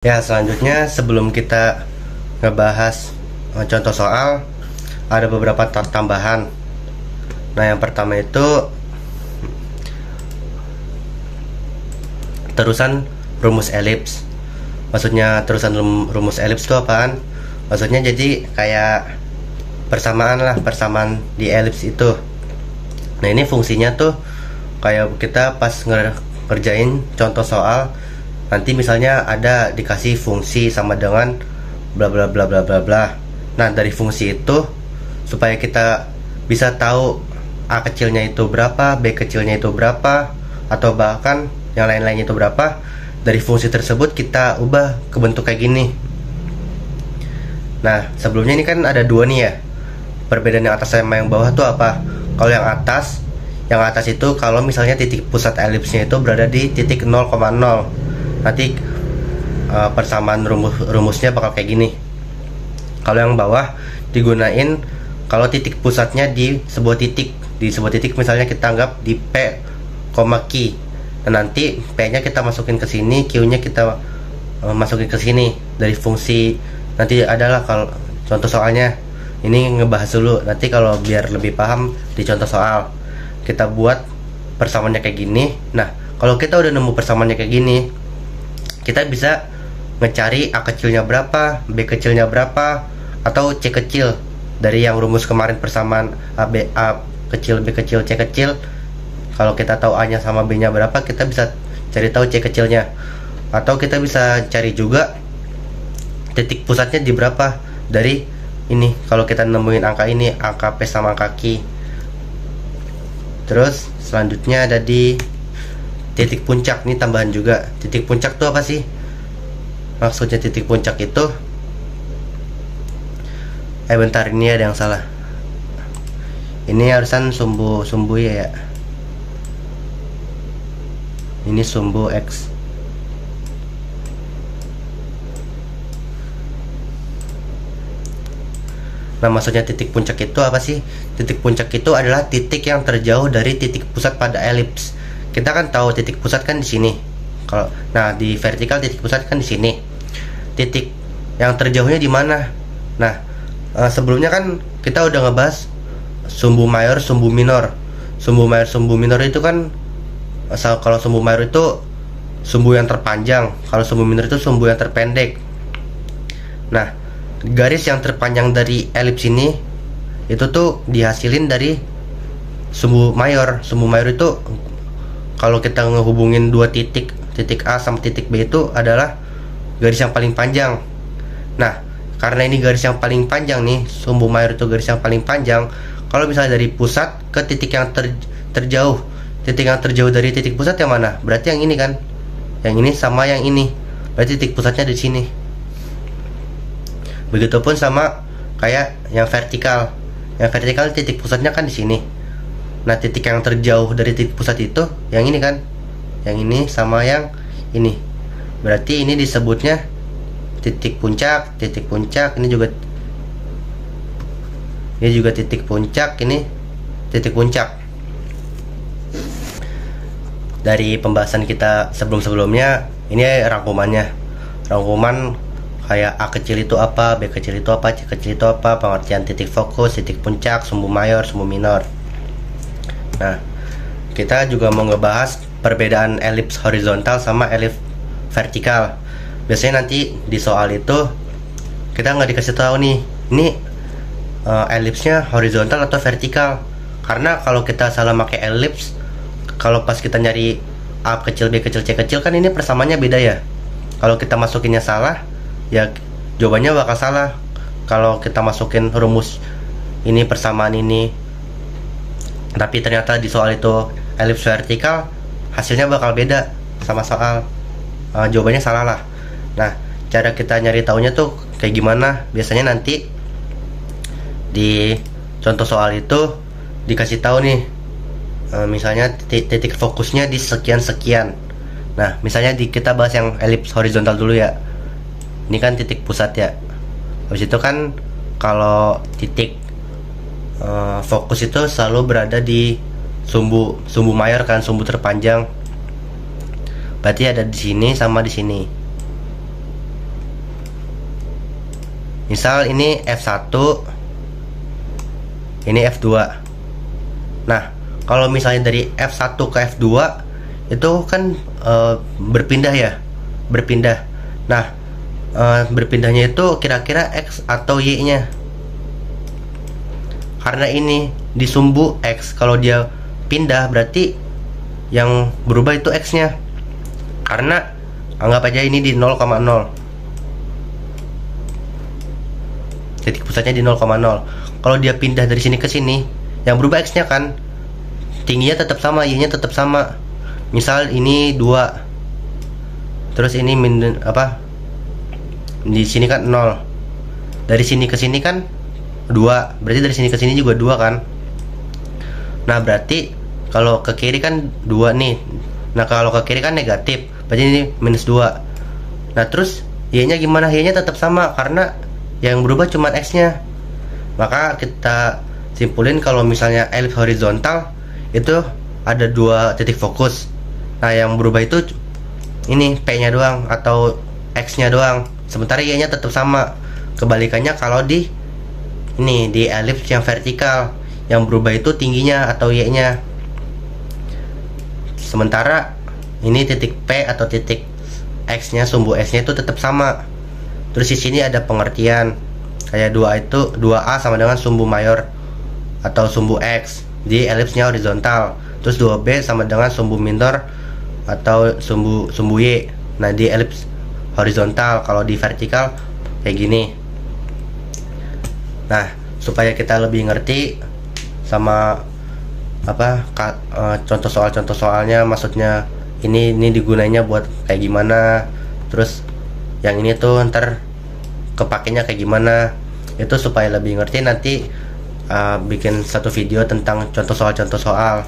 Ya, selanjutnya sebelum kita ngebahas contoh soal, ada beberapa tambahan. Nah, yang pertama itu terusan rumus elips. Maksudnya terusan rumus elips itu apaan? Maksudnya jadi kayak persamaan lah, persamaan di elips itu. Nah, ini fungsinya tuh kayak kita pas ngerjain contoh soal, nanti misalnya ada dikasih fungsi sama dengan bla bla bla bla bla bla. Nah, dari fungsi itu supaya kita bisa tahu A kecilnya itu berapa, B kecilnya itu berapa, atau bahkan yang lain-lainnya itu berapa, dari fungsi tersebut kita ubah ke bentuk kayak gini. Nah, sebelumnya ini kan ada dua nih ya. Perbedaan yang atas sama yang bawah tuh apa? Kalau yang atas itu kalau misalnya titik pusat elipsnya itu berada di titik 0,0, nanti persamaan rumusnya bakal kayak gini. Kalau yang bawah digunain kalau titik pusatnya di sebuah titik misalnya kita anggap di P, Q. Dan nanti P-nya kita masukin ke sini, Q-nya kita masukin ke sini dari fungsi. Nanti adalah kalau contoh soalnya ini ngebahas dulu, nanti kalau biar lebih paham di contoh soal kita buat persamaannya kayak gini. Nah, kalau kita udah nemu persamaannya kayak gini, kita bisa ngecari A kecilnya berapa, B kecilnya berapa, atau C kecil dari yang rumus kemarin persamaan A kecil, B kecil, C kecil. Kalau kita tahu A nya sama B nya berapa, kita bisa cari tahu C kecilnya. Atau kita bisa cari juga titik pusatnya di berapa dari ini. Kalau kita nemuin angka ini, angka P sama angka Q. Terus selanjutnya ada di titik puncak. Ini tambahan juga. Titik puncak tuh apa sih? Maksudnya titik puncak itu bentar, ini ada yang salah. Ini harusan sumbu ya. Ini sumbu X. Nah, maksudnya titik puncak itu apa sih? Titik puncak itu adalah titik yang terjauh dari titik pusat pada elips. Kita kan tahu titik pusat kan di sini. Nah, di vertikal titik pusat kan di sini. Titik yang terjauhnya di mana? Nah, sebelumnya kan kita udah ngebahas sumbu mayor, sumbu minor. Sumbu mayor, sumbu minor itu kan kalau sumbu mayor itu sumbu yang terpanjang, kalau sumbu minor itu sumbu yang terpendek. Nah, garis yang terpanjang dari elips ini itu tuh dihasilin dari sumbu mayor. Sumbu mayor itu kalau kita ngehubungin dua titik A sama titik B itu adalah garis yang paling panjang. Nah, karena ini garis yang paling panjang nih, sumbu mayor itu garis yang paling panjang. Kalau misalnya dari pusat ke titik yang terjauh, titik yang terjauh dari titik pusat yang mana? Berarti yang ini kan, yang ini sama yang ini. Berarti titik pusatnya di sini. Begitupun sama kayak yang vertikal. Yang vertikal titik pusatnya kan di sini. Nah, titik yang terjauh dari titik pusat itu yang ini kan, yang ini sama yang ini. Berarti ini disebutnya titik puncak. Titik puncak ini juga titik puncak, ini titik puncak. Dari pembahasan kita sebelumnya, ini rangkumannya. Rangkuman kayak A kecil itu apa, B kecil itu apa, C kecil itu apa, pengertian titik fokus, titik puncak, sumbu mayor, sumbu minor. Nah, kita juga mau ngebahas perbedaan elips horizontal sama elips vertikal. Biasanya nanti di soal itu kita nggak dikasih tahu nih, ini elipsnya horizontal atau vertikal. Karena kalau kita salah pakai elips, kalau pas kita nyari A kecil, B kecil, C kecil, kan ini persamaannya beda ya. Kalau kita masukinnya salah, ya jawabannya bakal salah. Kalau kita masukin rumus ini, persamaan ini, tapi ternyata di soal itu elips vertikal, hasilnya bakal beda sama soal. Jawabannya salah lah. Nah, cara kita nyari taunya tuh kayak gimana? Biasanya nanti di contoh soal itu dikasih tahu nih, misalnya titik fokusnya di sekian-sekian. Nah, misalnya kita bahas yang elips horizontal dulu ya. Ini kan titik pusat ya. Habis itu kan kalau titik fokus itu selalu berada di sumbu mayor kan, sumbu terpanjang. Berarti ada di sini sama di sini. Misal ini F1, ini F2. Nah, kalau misalnya dari F1 ke F2 itu kan berpindah ya, berpindah. Nah, berpindahnya itu kira-kira X atau Y nya. Karena ini di sumbu X, kalau dia pindah berarti yang berubah itu X nya. Karena anggap aja ini di 0,0, titik pusatnya di 0,0. Kalau dia pindah dari sini ke sini, yang berubah X nya kan, tingginya tetap sama, Y nya tetap sama. Misal ini 2, terus ini di sini kan 0, dari sini ke sini kan 2, berarti dari sini ke sini juga 2 kan. Nah, berarti kalau ke kiri kan 2 nih. Nah, kalau ke kiri kan negatif, berarti ini minus 2. Nah, terus Y nya gimana? Y nya tetap sama karena yang berubah cuma X nya. Maka kita simpulin kalau misalnya elips horizontal itu ada 2 titik fokus. Nah, yang berubah itu ini P nya doang atau X nya doang, sementara Y nya tetap sama. Kebalikannya kalau di elips yang vertikal, yang berubah itu tingginya atau Y nya. Sementara ini titik P atau titik X nya, sumbu X nya itu tetap sama. Terus di sini ada pengertian kayak 2A sama dengan sumbu mayor atau sumbu X di elipsnya horizontal. Terus 2B sama dengan sumbu minor atau sumbu Y. Nah, di elips horizontal, kalau di vertikal kayak gini. Nah, supaya kita lebih ngerti sama contoh soalnya, maksudnya ini digunainya buat kayak gimana, terus yang ini tuh ntar kepakainya kayak gimana, itu supaya lebih ngerti nanti bikin satu video tentang contoh soal